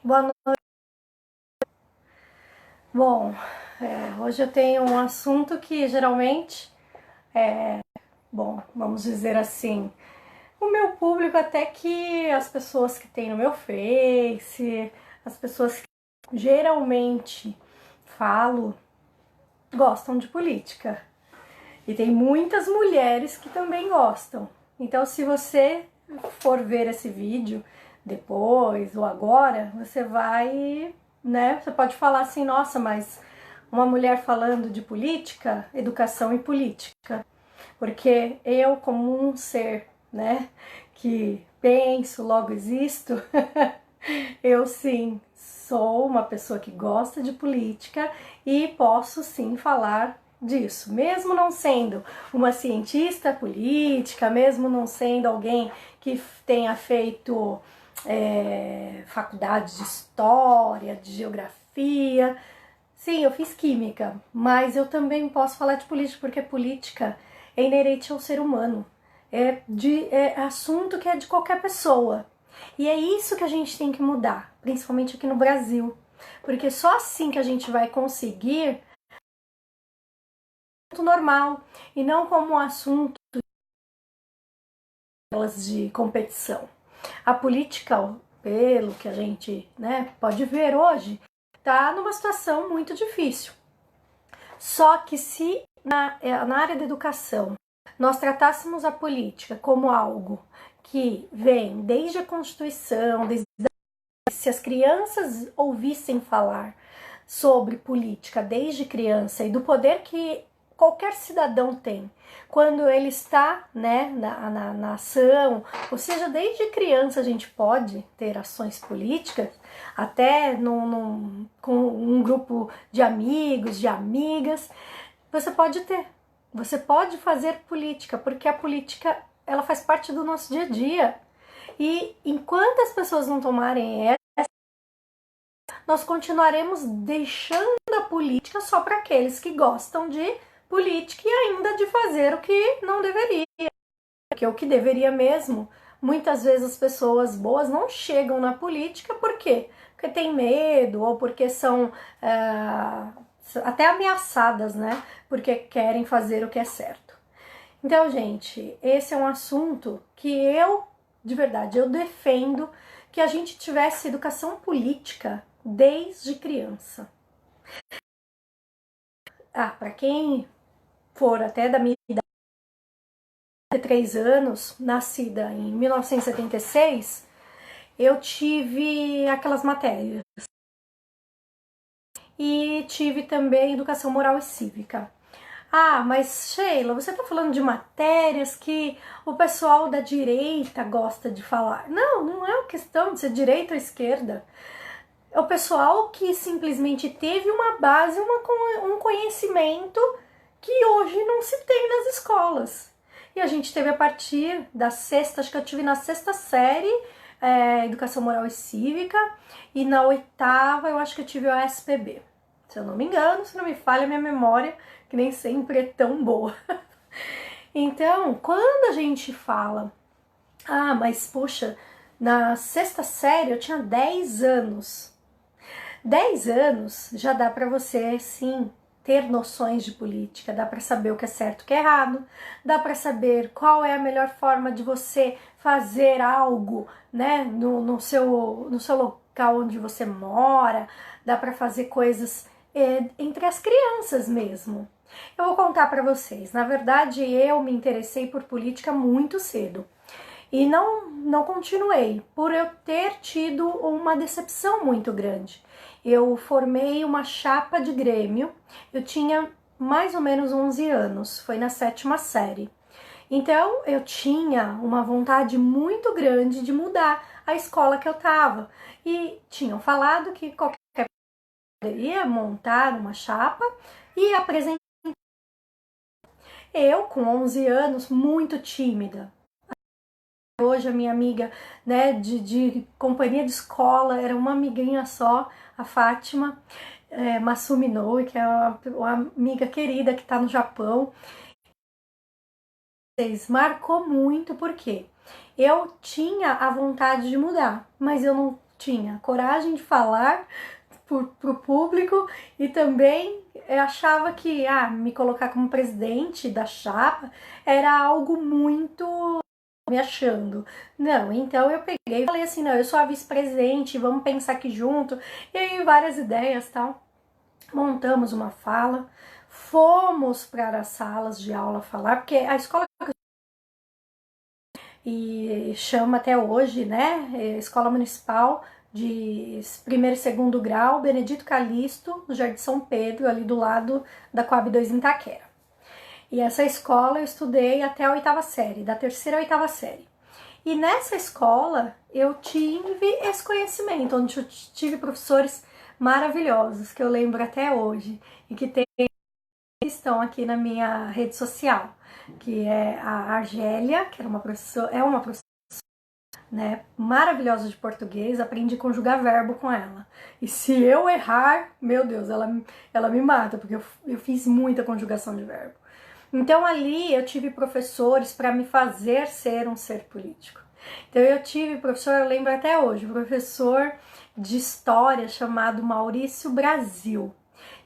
Boa noite. Bom, hoje eu tenho um assunto que geralmente, vamos dizer assim, o meu público, até que as pessoas que tem no meu Face, as pessoas que geralmente falo, gostam de política. E tem muitas mulheres que também gostam. Então, se você for ver esse vídeo depois ou agora, você vai, né? Você pode falar assim, nossa, mas uma mulher falando de política, educação e política. Porque eu, como um ser, né, que penso, logo existo, eu sim sou uma pessoa que gosta de política e posso sim falar disso, mesmo não sendo uma cientista política, mesmo não sendo alguém que tenha feito faculdade de história, de geografia. Sim, eu fiz química, mas eu também posso falar de política, porque política é inerente ao ser humano. É assunto que é de qualquer pessoa. E é isso que a gente tem que mudar, principalmente aqui no Brasil. Porque só assim que a gente vai conseguir normal e não como um assunto de competição. A política, pelo que a gente, né, pode ver hoje, está numa situação muito difícil. Só que se na área da educação nós tratássemos a política como algo que vem desde a Constituição, se as crianças ouvissem falar sobre política desde criança e do poder que qualquer cidadão tem quando ele está, né, na ação, ou seja, desde criança a gente pode ter ações políticas, até com um grupo de amigos, de amigas, você pode ter, você pode fazer política, porque a política ela faz parte do nosso dia a dia. E enquanto as pessoas não tomarem essa, nós continuaremos deixando a política só para aqueles que gostam de política e ainda de fazer o que não deveria, que é o que deveria mesmo. Muitas vezes as pessoas boas não chegam na política, por quê? Porque tem medo ou porque são até ameaçadas, né? Porque querem fazer o que é certo. Então, gente, esse é um assunto que eu, de verdade, eu defendo que a gente tivesse educação política desde criança. Para quem for até da minha idade, 3 anos, nascida em 1976, eu tive aquelas matérias. E tive também educação moral e cívica. Mas Sheila, você está falando de matérias que o pessoal da direita gosta de falar. Não, não é uma questão de ser direita ou esquerda. É o pessoal que simplesmente teve uma base, um conhecimento que hoje não se tem nas escolas. E a gente teve a partir da sexta, acho que eu tive na sexta série, Educação Moral e Cívica, e na oitava eu acho que eu tive o SPB. Se eu não me engano, se não me falha a minha memória, que nem sempre é tão boa. Então, quando a gente fala, mas poxa, na sexta série eu tinha 10 anos. 10 anos já dá para você, sim, ter noções de política, dá para saber o que é certo e o que é errado, dá para saber qual é a melhor forma de você fazer algo, né, no seu local onde você mora, dá para fazer coisas entre as crianças mesmo. Eu vou contar para vocês, na verdade eu me interessei por política muito cedo. E não continuei, por eu ter tido uma decepção muito grande. Eu formei uma chapa de Grêmio, eu tinha mais ou menos 11 anos, foi na 7ª série. Então eu tinha uma vontade muito grande de mudar a escola que eu estava. E tinham falado que qualquer pessoa poderia montar uma chapa e apresentar. Eu, com 11 anos, muito tímida. Hoje a minha amiga, né, de companhia de escola, era uma amiguinha só, a Fátima Masumi Noe, que é uma amiga querida que está no Japão. Marcou muito porque eu tinha a vontade de mudar, mas eu não tinha coragem de falar pro público e também achava que me colocar como presidente da chapa era algo muito me achando. Não, então eu peguei e falei assim, não, eu sou a vice-presidente, vamos pensar aqui junto. E aí várias ideias, tal. Montamos uma fala, fomos para as salas de aula falar, porque a escola e chama até hoje, né, Escola Municipal de primeiro e segundo grau, Benedito Calixto, no Jardim São Pedro, ali do lado da Coab 2 em Itaquera. E essa escola eu estudei até a oitava série, da terceira à oitava série. E nessa escola eu tive esse conhecimento, onde eu tive professores maravilhosos, que eu lembro até hoje, e que estão aqui na minha rede social, que é a Argélia, que era uma professora, né, maravilhosa de português, aprendi a conjugar verbo com ela. E se eu errar, meu Deus, ela me mata, porque eu fiz muita conjugação de verbo. Então ali eu tive professores para me fazer ser um ser político. Então eu tive professor, eu lembro até hoje, professor de história chamado Maurício Brasil.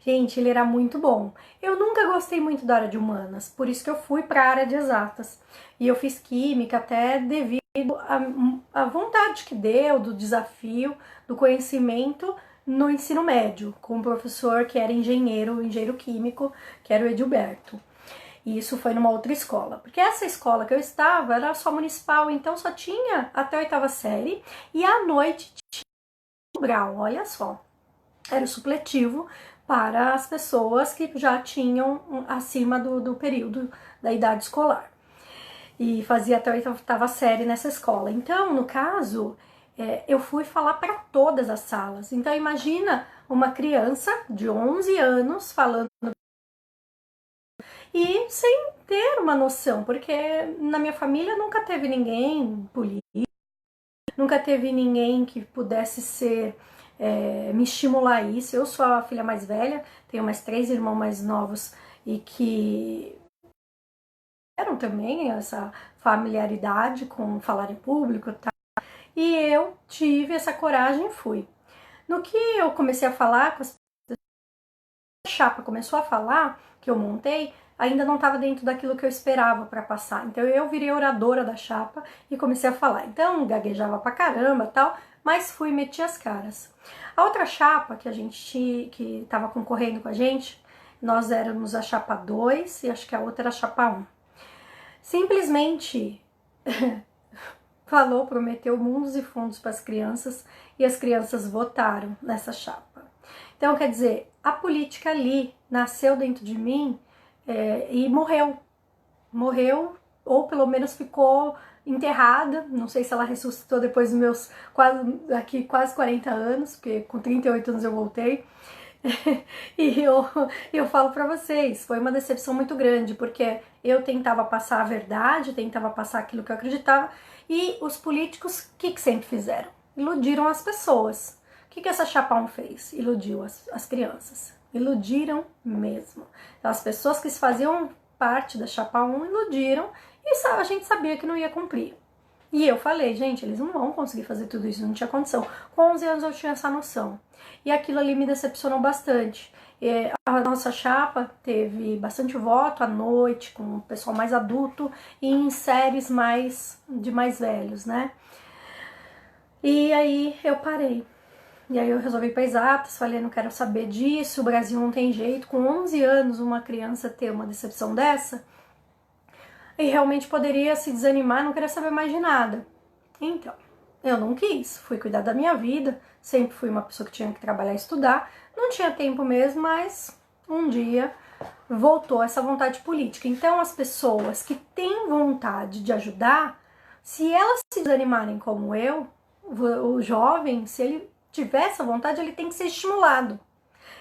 Gente, ele era muito bom. Eu nunca gostei muito da área de humanas, por isso que eu fui para a área de exatas. E eu fiz química até devido à vontade que deu, do desafio, do conhecimento no ensino médio, com um professor que era engenheiro químico, que era o Edilberto. E isso foi numa outra escola, porque essa escola que eu estava era só municipal, então só tinha até a oitava série, e à noite tinha o grau, olha só. Era o supletivo para as pessoas que já tinham acima do período da idade escolar. E fazia até a oitava série nessa escola. Então, no caso, eu fui falar para todas as salas. Então, imagina uma criança de 11 anos falando e sem ter uma noção, porque na minha família nunca teve ninguém político, nunca teve ninguém que pudesse me estimular a isso. Eu sou a filha mais velha, tenho mais 3 irmãos mais novos e que tiveram também essa familiaridade com falar em público, tá? E eu tive essa coragem e fui. No que eu comecei a falar com as pessoas, a chapa começou a falar, que eu montei, ainda não estava dentro daquilo que eu esperava para passar. Então eu virei oradora da chapa e comecei a falar. Então gaguejava pra caramba e tal, mas fui e meti as caras. A outra chapa que estava concorrendo com a gente, nós éramos a chapa 2 e acho que a outra era a chapa 1. Simplesmente falou, prometeu mundos e fundos para as crianças e as crianças votaram nessa chapa. Então, quer dizer, a política ali nasceu dentro de mim e morreu, ou pelo menos ficou enterrada. Não sei se ela ressuscitou depois dos meus quase 40 anos, porque com 38 anos eu voltei. E eu falo pra vocês, foi uma decepção muito grande, porque eu tentava passar a verdade, tentava passar aquilo que eu acreditava, e os políticos, o que sempre fizeram? Iludiram as pessoas. O que essa chapa 1 fez? Iludiu as crianças. Iludiram mesmo. Então, as pessoas que faziam parte da chapa 1 iludiram e a gente sabia que não ia cumprir. E eu falei, gente, eles não vão conseguir fazer tudo isso, não tinha condição. Com 11 anos eu tinha essa noção. E aquilo ali me decepcionou bastante. A nossa chapa teve bastante voto à noite, com o pessoal mais adulto e em séries de mais velhos, né? E aí eu parei. E aí eu resolvi ir para exatas, falei, não quero saber disso, o Brasil não tem jeito. Com 11 anos uma criança ter uma decepção dessa, e realmente poderia se desanimar, não queria saber mais de nada. Então, eu não quis, fui cuidar da minha vida, sempre fui uma pessoa que tinha que trabalhar e estudar, não tinha tempo mesmo, mas um dia voltou essa vontade política. Então, as pessoas que têm vontade de ajudar, se elas se desanimarem como eu, o jovem, se ele tiver essa vontade, ele tem que ser estimulado.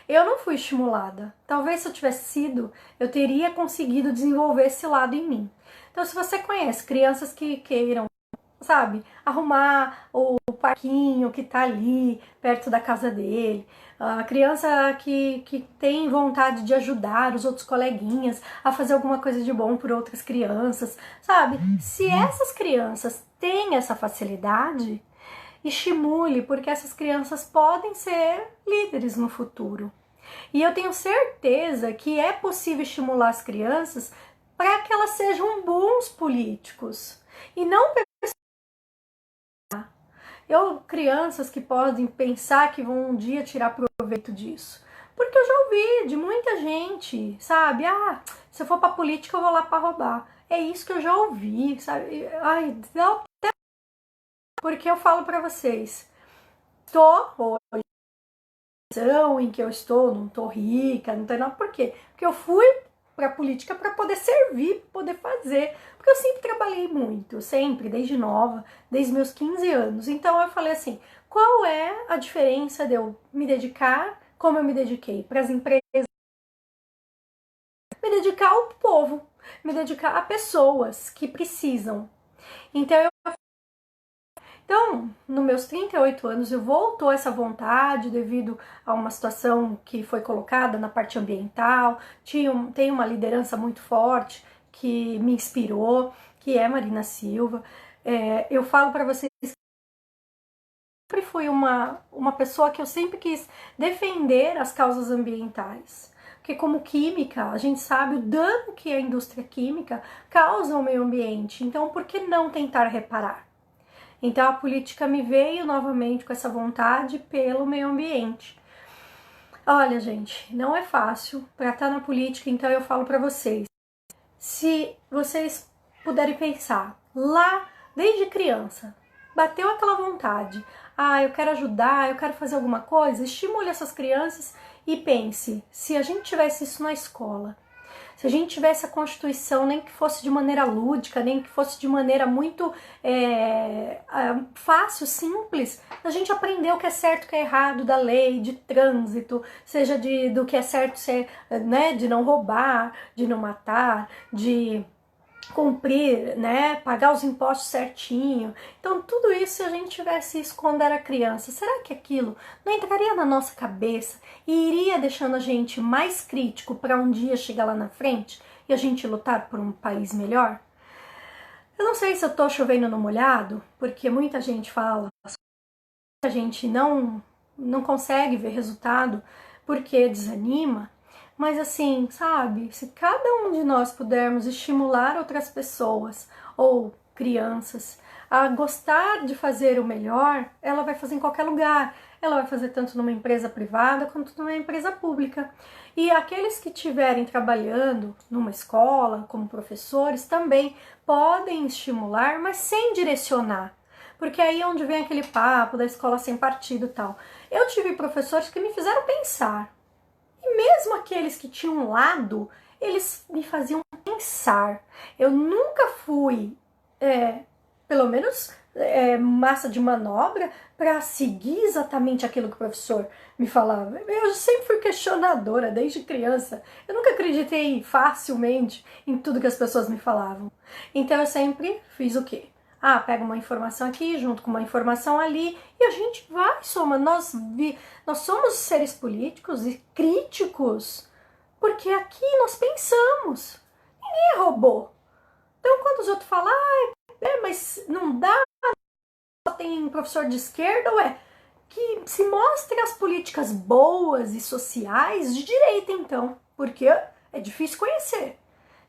Eu não fui estimulada. Talvez se eu tivesse sido, eu teria conseguido desenvolver esse lado em mim. Então, se você conhece crianças que queiram, sabe, arrumar o parquinho que tá ali perto da casa dele, a criança que tem vontade de ajudar os outros coleguinhas a fazer alguma coisa de bom por outras crianças, sabe? Se essas crianças têm essa facilidade, Estimule, porque essas crianças podem ser líderes no futuro. E eu tenho certeza que é possível estimular as crianças para que elas sejam bons políticos. E não crianças que podem pensar que vão um dia tirar proveito disso. Porque eu já ouvi de muita gente, sabe? Ah, se eu for pra política eu vou lá pra roubar. É isso que eu já ouvi, sabe? Ai, dá até... Porque eu falo pra vocês, hoje em que eu estou, não tô rica, não tem nada. Por quê? Porque eu fui pra política para poder servir, poder fazer. Porque eu sempre trabalhei muito, sempre, desde nova, desde meus 15 anos. Então eu falei assim, qual é a diferença de eu me dedicar como eu me dediquei para as empresas, me dedicar ao povo, me dedicar a pessoas que precisam. Então, nos meus 38 anos, eu voltou essa vontade devido a uma situação que foi colocada na parte ambiental. Tem uma liderança muito forte que me inspirou, que é Marina Silva. Eu falo para vocês que sempre fui uma pessoa que eu sempre quis defender as causas ambientais. Porque como química, a gente sabe o dano que a indústria química causa ao meio ambiente. Então, por que não tentar reparar? Então a política me veio novamente com essa vontade pelo meio ambiente. Olha, gente, não é fácil para estar na política, então eu falo para vocês. Se vocês puderem pensar, lá desde criança, bateu aquela vontade, eu quero ajudar, eu quero fazer alguma coisa, estimule essas crianças e pense, se a gente tivesse isso na escola, se a gente tivesse a Constituição, nem que fosse de maneira lúdica, nem que fosse de maneira muito fácil, simples, a gente aprender o que é certo, o que é errado da lei, de trânsito, seja do que é certo ser, né, de não roubar, de não matar, de cumprir, né, pagar os impostos certinho. Então tudo isso, se a gente tivesse isso quando era criança, será que aquilo não entraria na nossa cabeça e iria deixando a gente mais crítico para um dia chegar lá na frente e a gente lutar por um país melhor? Eu não sei se eu tô chovendo no molhado, porque muita gente fala, a gente não consegue ver resultado porque desanima. Mas assim, sabe, se cada um de nós pudermos estimular outras pessoas ou crianças a gostar de fazer o melhor, ela vai fazer em qualquer lugar. Ela vai fazer tanto numa empresa privada quanto numa empresa pública. E aqueles que estiverem trabalhando numa escola, como professores, também podem estimular, mas sem direcionar. Porque aí é onde vem aquele papo da escola sem partido e tal. Eu tive professores que me fizeram pensar. E mesmo aqueles que tinham um lado, eles me faziam pensar. Eu nunca fui, pelo menos, massa de manobra para seguir exatamente aquilo que o professor me falava. Eu sempre fui questionadora desde criança. Eu nunca acreditei facilmente em tudo que as pessoas me falavam. Então eu sempre fiz o quê? Pega uma informação aqui, junto com uma informação ali, e a gente vai somando. Nós somos seres políticos e críticos, porque aqui nós pensamos. Ninguém é robô. Então, quando os outros falam, mas não dá, tem professor de esquerda, que se mostre as políticas boas e sociais de direita, então, porque é difícil conhecer.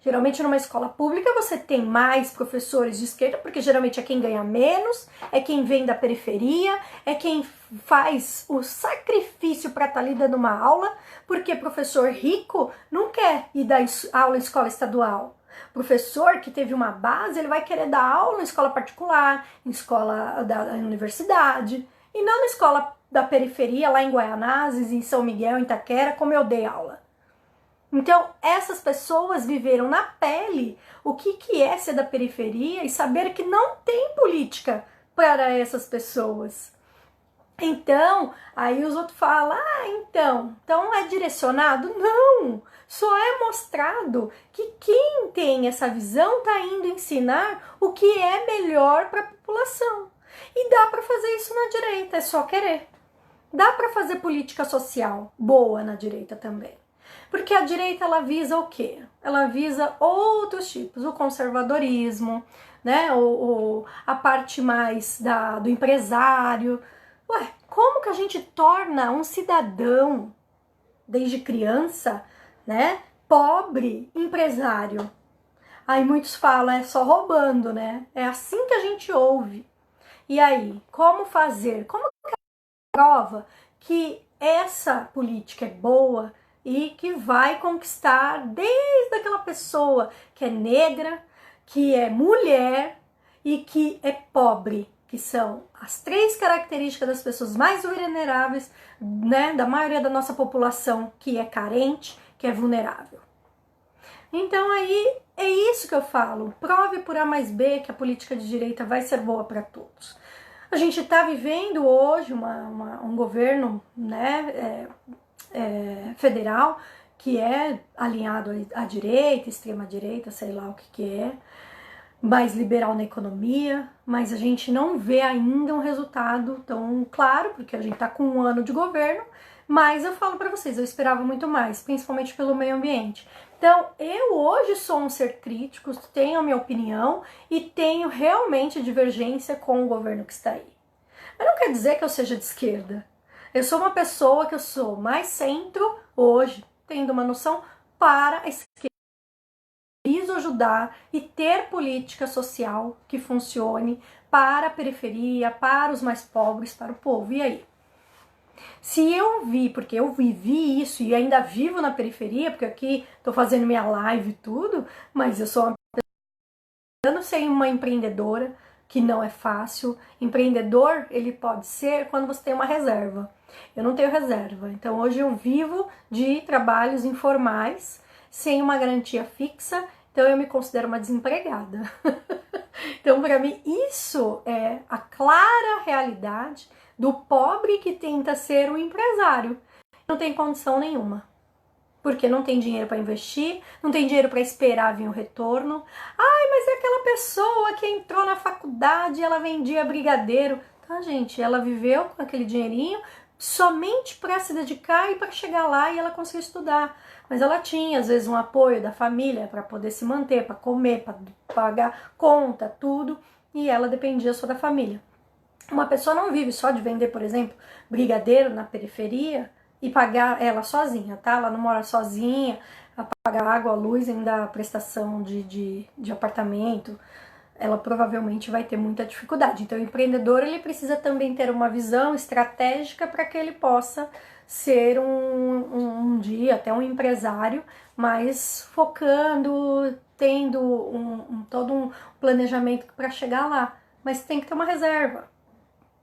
Geralmente numa escola pública você tem mais professores de esquerda, porque geralmente é quem ganha menos, é quem vem da periferia, é quem faz o sacrifício para estar ali dando uma aula, porque professor rico não quer ir dar aula em escola estadual. Professor que teve uma base, ele vai querer dar aula em escola particular, em escola da universidade, e não na escola da periferia, lá em Guaianazes, em São Miguel, em Itaquera, como eu dei aula. Então, essas pessoas viveram na pele o que é ser da periferia e saber que não tem política para essas pessoas. Então, aí os outros falam, então é direcionado? Não, só é mostrado que quem tem essa visão está indo ensinar o que é melhor para a população. E dá para fazer isso na direita, é só querer. Dá para fazer política social boa na direita também. Porque a direita, ela visa o quê? Ela visa outros tipos, o conservadorismo, né? Ou a parte mais do empresário. Ué, como que a gente torna um cidadão, desde criança, né, pobre empresário? Aí muitos falam, é só roubando, né? É assim que a gente ouve. E aí, como fazer? Como que prova que essa política é boa e que vai conquistar desde aquela pessoa que é negra, que é mulher e que é pobre, que são as 3 características das pessoas mais vulneráveis, né, da maioria da nossa população, que é carente, que é vulnerável. Então aí é isso que eu falo, prove por A mais B que a política de direita vai ser boa para todos. A gente está vivendo hoje um governo, né, federal que é alinhado à direita, extrema direita, sei lá o que é, mais liberal na economia, mas a gente não vê ainda um resultado tão claro, porque a gente está com um ano de governo, mas eu falo para vocês, eu esperava muito mais, principalmente pelo meio ambiente. Então, eu hoje sou um ser crítico, tenho a minha opinião e tenho realmente divergência com o governo que está aí. Mas não quer dizer que eu seja de esquerda. Eu sou uma pessoa que eu sou mais centro hoje, tendo uma noção para a esquerda. Preciso ajudar e ter política social que funcione para a periferia, para os mais pobres, para o povo. E aí? Se eu vi, porque eu vivi isso e ainda vivo na periferia, porque aqui tô fazendo minha live e tudo, mas eu sou uma pessoa sem uma empreendedora, que não é fácil. Empreendedor, ele pode ser quando você tem uma reserva. Eu não tenho reserva, então hoje eu vivo de trabalhos informais, sem uma garantia fixa, então eu me considero uma desempregada. Então, para mim, isso é a clara realidade do pobre que tenta ser um empresário. Não tem condição nenhuma. Porque não tem dinheiro para investir, não tem dinheiro para esperar vir o retorno. Ai, mas é aquela pessoa que entrou na faculdade e ela vendia brigadeiro. Tá, gente, ela viveu com aquele dinheirinho somente para se dedicar e para chegar lá e ela conseguiu estudar. Mas ela tinha, às vezes, um apoio da família para poder se manter, para comer, para pagar conta, tudo. E ela dependia só da família. Uma pessoa não vive só de vender, por exemplo, brigadeiro na periferia e pagar ela sozinha, tá? Ela não mora sozinha, pagar água, luz, ainda a prestação de apartamento, ela provavelmente vai ter muita dificuldade. Então, o empreendedor, ele precisa também ter uma visão estratégica para que ele possa ser um dia até um empresário, mas focando, tendo todo um planejamento para chegar lá. Mas tem que ter uma reserva.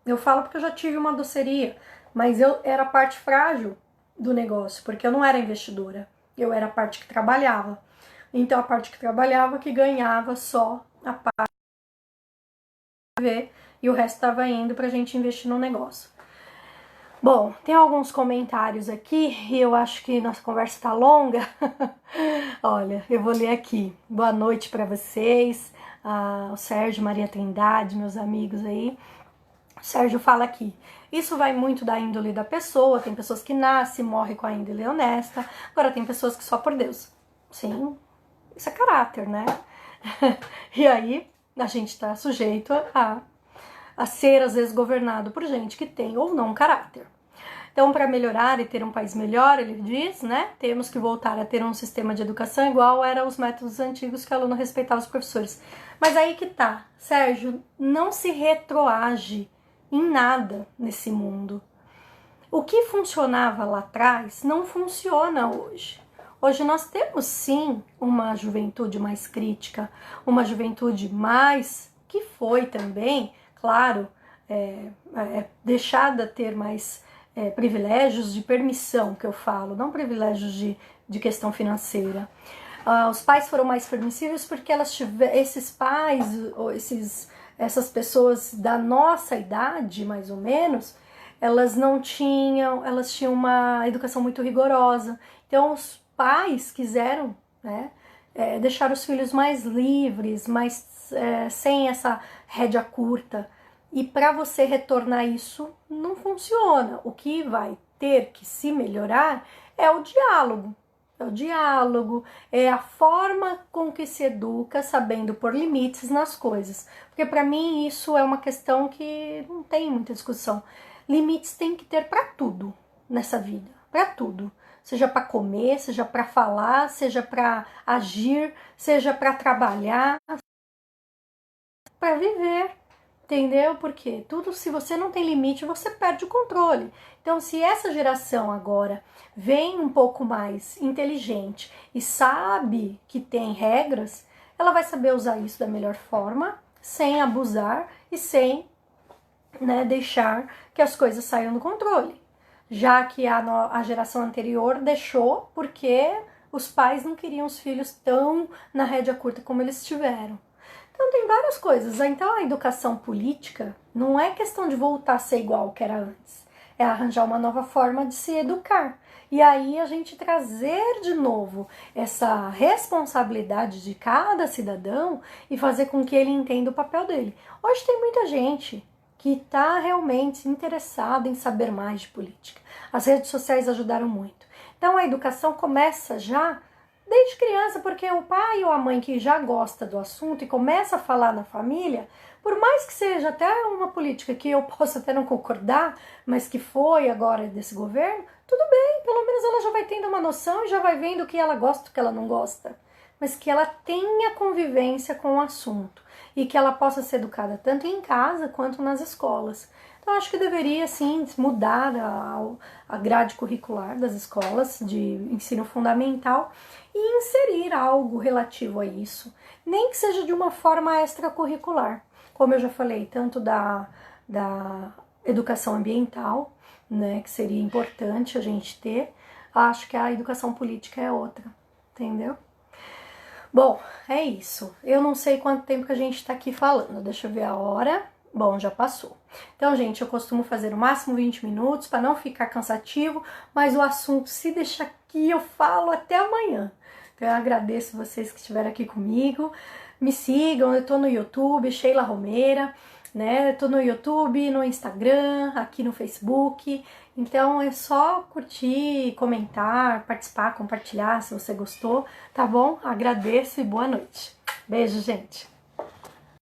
Eu falo porque eu já tive uma doceria, mas eu era a parte frágil do negócio, porque eu não era investidora, eu era a parte que trabalhava. Então, a parte que trabalhava que ganhava só a parte e o resto estava indo pra gente investir no negócio. Bom, tem alguns comentários aqui e eu acho que nossa conversa tá longa. Olha, eu vou ler aqui. Boa noite para vocês, o Sérgio, Maria Trindade, meus amigos aí. O Sérgio fala aqui, isso vai muito da índole da pessoa, tem pessoas que nascem e morrem com a índole honesta, agora tem pessoas que só por Deus. Sim, isso é caráter, né? E aí a gente tá sujeito a ser, às vezes, governado por gente que tem ou não caráter. Então, para melhorar e ter um país melhor, ele diz, né, temos que voltar a ter um sistema de educação igual era os métodos antigos que o aluno respeitava os professores. Mas aí que tá, Sérgio, não se retroage em nada nesse mundo. O que funcionava lá atrás não funciona hoje. Hoje nós temos sim uma juventude mais crítica, uma juventude mais que foi também, claro, deixada ter mais privilégios de permissão, que eu falo, não privilégios de questão financeira. Os pais foram mais permissivos porque esses pais, essas pessoas da nossa idade, mais ou menos, elas tinham uma educação muito rigorosa. Então os pais quiseram, né, deixar os filhos mais livres, sem essa rédea curta. E para você retornar isso, não funciona. O que vai ter que se melhorar é o diálogo. é o diálogo, é a forma com que se educa, sabendo pôr limites nas coisas. Porque para mim isso é uma questão que não tem muita discussão. Limites tem que ter para tudo nessa vida, para tudo. Seja para comer, seja para falar, seja para agir, seja para trabalhar, para viver. Entendeu? Porque tudo, se você não tem limite, você perde o controle. Então, se essa geração agora vem um pouco mais inteligente e sabe que tem regras, ela vai saber usar isso da melhor forma, sem abusar e sem, né, deixar que as coisas saiam do controle. Já que a geração anterior deixou porque os pais não queriam os filhos tão na rédea curta como eles tiveram. Então tem várias coisas. Então a educação política não é questão de voltar a ser igual ao que era antes. É arranjar uma nova forma de se educar. E aí a gente trazer de novo essa responsabilidade de cada cidadão e fazer com que ele entenda o papel dele. Hoje tem muita gente que está realmente interessada em saber mais de política. As redes sociais ajudaram muito. Então a educação começa já desde criança, porque o pai ou a mãe que já gosta do assunto e começa a falar na família, por mais que seja até uma política que eu possa até não concordar, mas que foi agora desse governo, tudo bem, pelo menos ela já vai tendo uma noção e já vai vendo o que ela gosta e o que ela não gosta. Mas que ela tenha convivência com o assunto e que ela possa ser educada tanto em casa quanto nas escolas. Então, acho que deveria, sim, mudar a grade curricular das escolas de ensino fundamental e inserir algo relativo a isso, nem que seja de uma forma extracurricular, como eu já falei, tanto da educação ambiental, né, que seria importante a gente ter, acho que a educação política é outra, entendeu? Bom, é isso. Eu não sei quanto tempo que a gente tá aqui falando, deixa eu ver a hora. Bom, já passou. Então, gente, eu costumo fazer no máximo 20 minutos para não ficar cansativo, mas o assunto, se deixar aqui, eu falo até amanhã. Então, eu agradeço vocês que estiveram aqui comigo. Me sigam, eu tô no YouTube, Sheila Romeira, né? Eu tô no YouTube, no Instagram, aqui no Facebook. Então, é só curtir, comentar, participar, compartilhar se você gostou, tá bom? Agradeço e boa noite. Beijo, gente!